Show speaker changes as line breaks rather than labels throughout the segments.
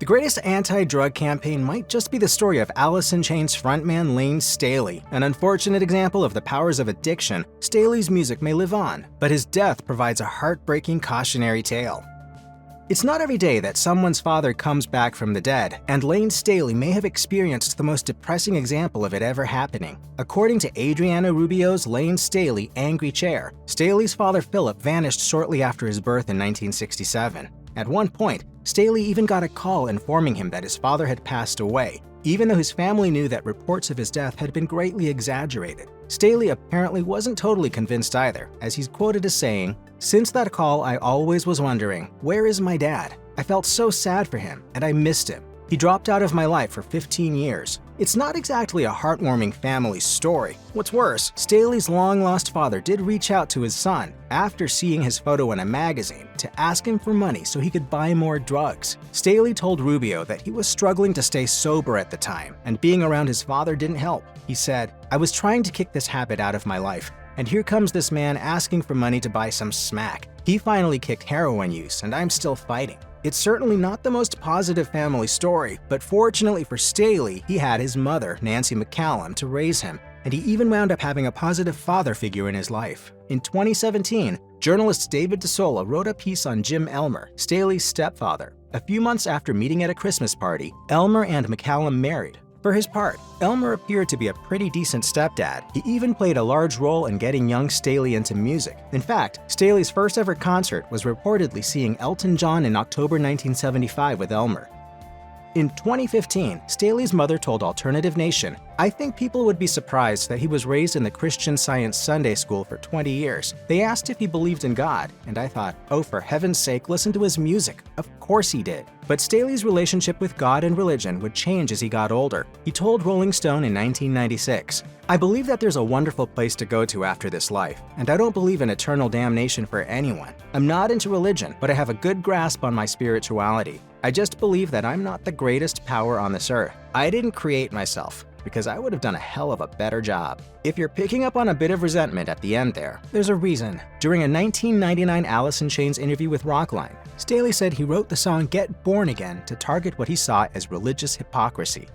The greatest anti-drug campaign might just be the story of Alice in Chains frontman Layne Staley. An unfortunate example of the powers of addiction, Staley's music may live on, but his death provides a heartbreaking cautionary tale. It's not every day that someone's father comes back from the dead, and Layne Staley may have experienced the most depressing example of it ever happening. According to Adriana Rubio's Layne Staley Angry Chair, Staley's father Philip vanished shortly after his birth in 1967. At one point, Staley even got a call informing him that his father had passed away, even though his family knew that reports of his death had been greatly exaggerated. Staley apparently wasn't totally convinced either, as he's quoted as saying, "Since that call, I always was wondering, where is my dad? I felt so sad for him, and I missed him. He dropped out of my life for 15 years. It's not exactly a heartwarming family story. What's worse, Staley's long-lost father did reach out to his son after seeing his photo in a magazine to ask him for money so he could buy more drugs. Staley told Rubio that he was struggling to stay sober at the time, and being around his father didn't help. He said, "I was trying to kick this habit out of my life, and here comes this man asking for money to buy some smack. He finally kicked heroin use, and I'm still fighting." It's certainly not the most positive family story, but fortunately for Staley, he had his mother, Nancy McCallum, to raise him, and he even wound up having a positive father figure in his life. In 2017, journalist David DeSola wrote a piece on Jim Elmer, Staley's stepfather. A few months after meeting at a Christmas party, Elmer and McCallum married. For his part, Elmer appeared to be a pretty decent stepdad. He even played a large role in getting young Staley into music. In fact, Staley's first ever concert was reportedly seeing Elton John in October 1975 with Elmer. In 2015, Staley's mother told Alternative Nation, "I think people would be surprised that he was raised in the Christian Science Sunday School for 20 years. They asked if he believed in God, and I thought, oh, for heaven's sake, listen to his music. Of course he did." But Staley's relationship with God and religion would change as he got older. He told Rolling Stone in 1996, "I believe that there's a wonderful place to go to after this life, and I don't believe in eternal damnation for anyone. I'm not into religion, but I have a good grasp on my spirituality. I just believe that I'm not the greatest power on this earth. I didn't create myself, because I would have done a hell of a better job." If you're picking up on a bit of resentment at the end there, there's a reason. During a 1999 Alice in Chains interview with Rockline, Staley said he wrote the song Get Born Again to target what he saw as religious hypocrisy.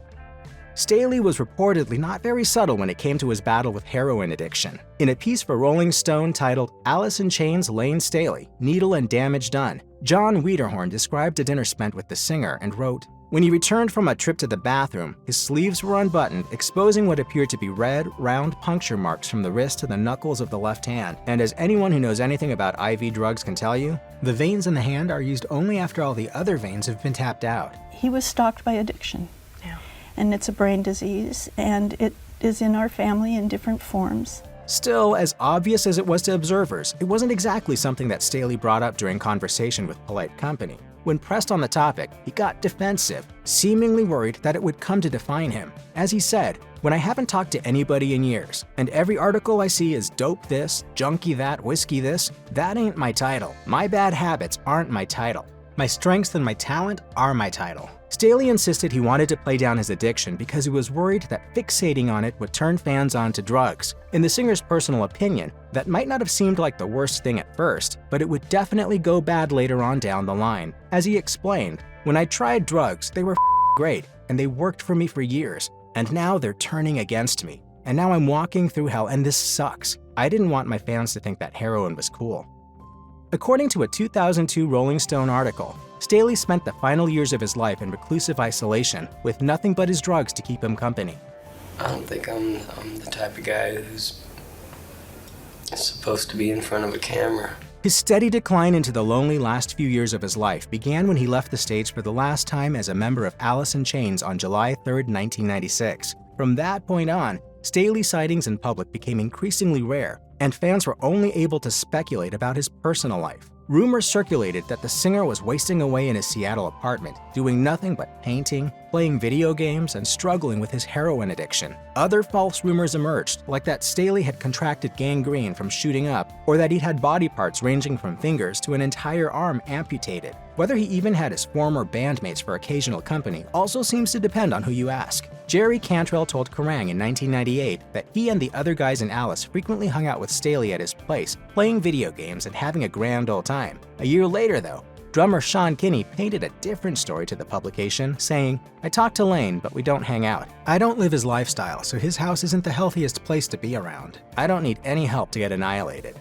Staley was reportedly not very subtle when it came to his battle with heroin addiction. In a piece for Rolling Stone titled Alice in Chains Layne Staley, Needle and Damage Done, John Wiederhorn described a dinner spent with the singer and wrote, "When he returned from a trip to the bathroom, his sleeves were unbuttoned, exposing what appeared to be red, round puncture marks from the wrist to the knuckles of the left hand. And as anyone who knows anything about IV drugs can tell you, the veins in the hand are used only after all the other veins have been tapped out."
He was stalked by addiction. And it's a brain disease, and it is in our family in different forms.
Still, as obvious as it was to observers, it wasn't exactly something that Staley brought up during conversation with polite company. When pressed on the topic, he got defensive, seemingly worried that it would come to define him. As he said, "When I haven't talked to anybody in years, and every article I see is dope this, junkie that, whiskey this, that ain't my title. My bad habits aren't my title. My strengths and my talent are my title." Staley insisted he wanted to play down his addiction because he was worried that fixating on it would turn fans on to drugs. In the singer's personal opinion, that might not have seemed like the worst thing at first, but it would definitely go bad later on down the line. As he explained, "When I tried drugs, they were great, and they worked for me for years, and now they're turning against me. And now I'm walking through hell, and this sucks. I didn't want my fans to think that heroin was cool." According to a 2002 Rolling Stone article, Staley spent the final years of his life in reclusive isolation with nothing but his drugs to keep him company.
"I don't think I'm the type of guy who's supposed to be in front of a camera."
His steady decline into the lonely last few years of his life began when he left the stage for the last time as a member of Alice in Chains on July 3, 1996. From that point on, Staley sightings in public became increasingly rare, and fans were only able to speculate about his personal life. Rumors circulated that the singer was wasting away in his Seattle apartment, doing nothing but painting, playing video games, and struggling with his heroin addiction. Other false rumors emerged, like that Staley had contracted gangrene from shooting up, or that he'd had body parts ranging from fingers to an entire arm amputated. Whether he even had his former bandmates for occasional company also seems to depend on who you ask. Jerry Cantrell told Kerrang in 1998 that he and the other guys in Alice frequently hung out with Staley at his place, playing video games and having a grand old time. A year later, though, Drummer Sean Kinney painted a different story to the publication, saying, "I talked to Layne, but we don't hang out. I don't live his lifestyle, so his house isn't the healthiest place to be around. I don't need any help to get annihilated."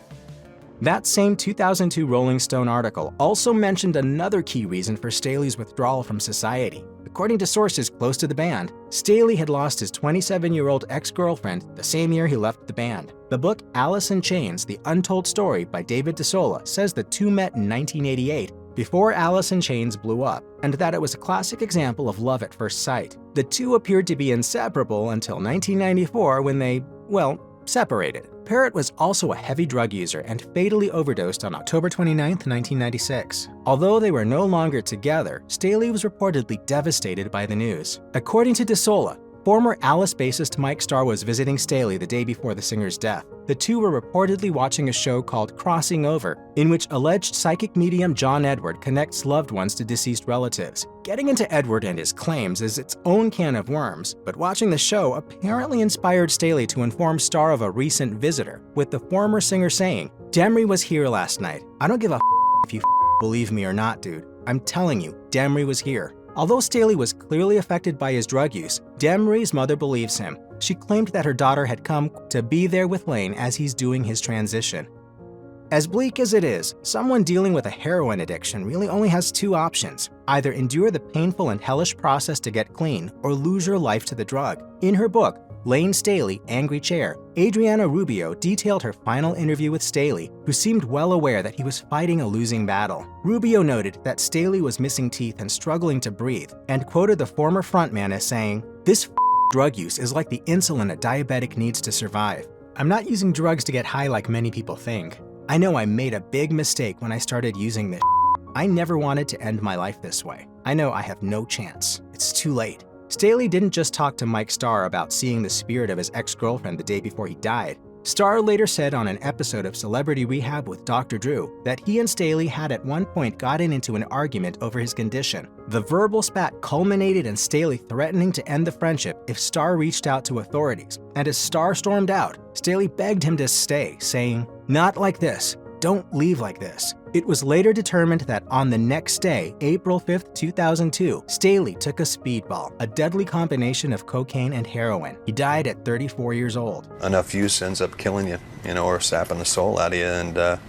That same 2002 Rolling Stone article also mentioned another key reason for Staley's withdrawal from society. According to sources close to the band, Staley had lost his 27-year-old ex-girlfriend the same year he left the band. The book Alice in Chains: The Untold Story by David DeSola says the two met in 1988 before Alice in Chains blew up, and that it was a classic example of love at first sight. The two appeared to be inseparable until 1994 when they, separated. Parrott was also a heavy drug user and fatally overdosed on October 29, 1996. Although they were no longer together, Staley was reportedly devastated by the news. According to DeSola, former Alice bassist Mike Starr was visiting Staley the day before the singer's death. The two were reportedly watching a show called Crossing Over, in which alleged psychic medium John Edward connects loved ones to deceased relatives. Getting into Edward and his claims is its own can of worms, but watching the show apparently inspired Staley to inform Starr of a recent visitor, with the former singer saying, "Demry was here last night. I don't give a if you believe me or not, dude. I'm telling you, Demry was here." Although Staley was clearly affected by his drug use, Demry's mother believes him. She claimed that her daughter had come to be there with Layne as he's doing his transition. As bleak as it is, someone dealing with a heroin addiction really only has two options: either endure the painful and hellish process to get clean, or lose your life to the drug. In her book, Layne Staley, Angry Chair, Adriana Rubio detailed her final interview with Staley, who seemed well aware that he was fighting a losing battle. Rubio noted that Staley was missing teeth and struggling to breathe, and quoted the former frontman as saying, "This drug use is like the insulin a diabetic needs to survive. I'm not using drugs to get high like many people think. I know I made a big mistake when I started using this. I never wanted to end my life this way. I know I have no chance. It's too late." Staley didn't just talk to Mike Starr about seeing the spirit of his ex-girlfriend the day before he died. Starr later said on an episode of Celebrity Rehab with Dr. Drew that he and Staley had at one point gotten into an argument over his condition. The verbal spat culminated in Staley threatening to end the friendship if Starr reached out to authorities, and as Starr stormed out, Staley begged him to stay, saying, "Not like this. Don't leave like this." It was later determined that on the next day, April 5, 2002, Staley took a speedball, a deadly combination of cocaine and heroin. He died at 34 years old.
Enough use ends up killing you, or sapping the soul out of you, and,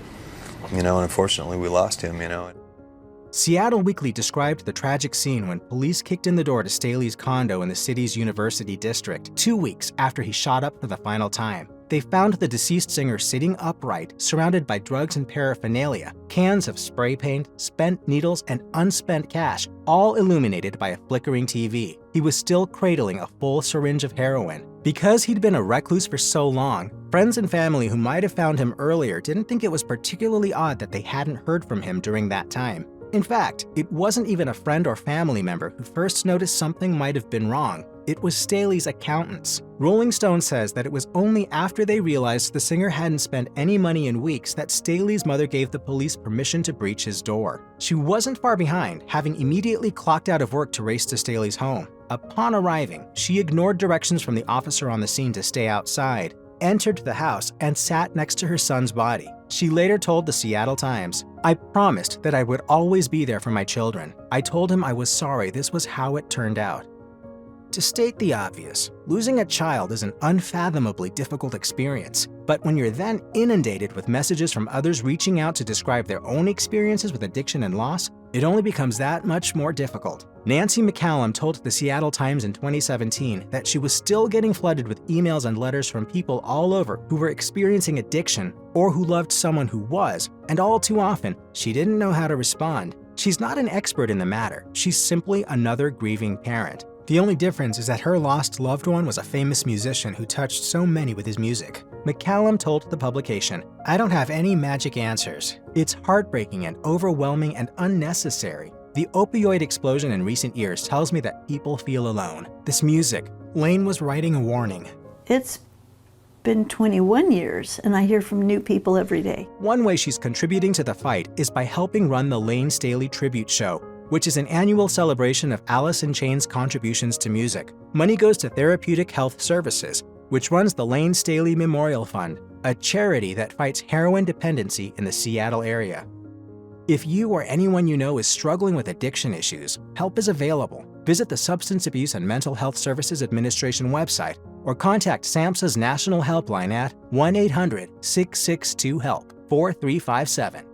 unfortunately we lost him,
Seattle Weekly described the tragic scene when police kicked in the door to Staley's condo in the city's University District 2 weeks after he shot up for the final time. They found the deceased singer sitting upright, surrounded by drugs and paraphernalia, cans of spray paint, spent needles, and unspent cash, all illuminated by a flickering TV. He was still cradling a full syringe of heroin. Because he'd been a recluse for so long, friends and family who might have found him earlier didn't think it was particularly odd that they hadn't heard from him during that time. In fact, it wasn't even a friend or family member who first noticed something might have been wrong. It was Staley's accountants. Rolling Stone says that it was only after they realized the singer hadn't spent any money in weeks that Staley's mother gave the police permission to breach his door. She wasn't far behind, having immediately clocked out of work to race to Staley's home. Upon arriving, she ignored directions from the officer on the scene to stay outside, entered the house, and sat next to her son's body. She later told the Seattle Times, "I promised that I would always be there for my children. I told him I was sorry this was how it turned out." To state the obvious, losing a child is an unfathomably difficult experience. But when you're then inundated with messages from others reaching out to describe their own experiences with addiction and loss, it only becomes that much more difficult. Nancy McCallum told the Seattle Times in 2017 that she was still getting flooded with emails and letters from people all over who were experiencing addiction or who loved someone who was, and all too often, she didn't know how to respond. She's not an expert in the matter. She's simply another grieving parent. The only difference is that her lost loved one was a famous musician who touched so many with his music. McCallum told the publication, "I don't have any magic answers. It's heartbreaking and overwhelming and unnecessary. The opioid explosion in recent years tells me that people feel alone. This music, Layne was writing a warning."
It's been 21 years, and I hear from new people every day.
One way she's contributing to the fight is by helping run the Layne Staley Tribute Show, which is an annual celebration of Alice in Chains' contributions to music. Money goes to Therapeutic Health Services, which runs the Layne Staley Memorial Fund, a charity that fights heroin dependency in the Seattle area. If you or anyone you know is struggling with addiction issues, help is available. Visit the Substance Abuse and Mental Health Services Administration website or contact SAMHSA's National Helpline at 1-800-662-HELP 4357.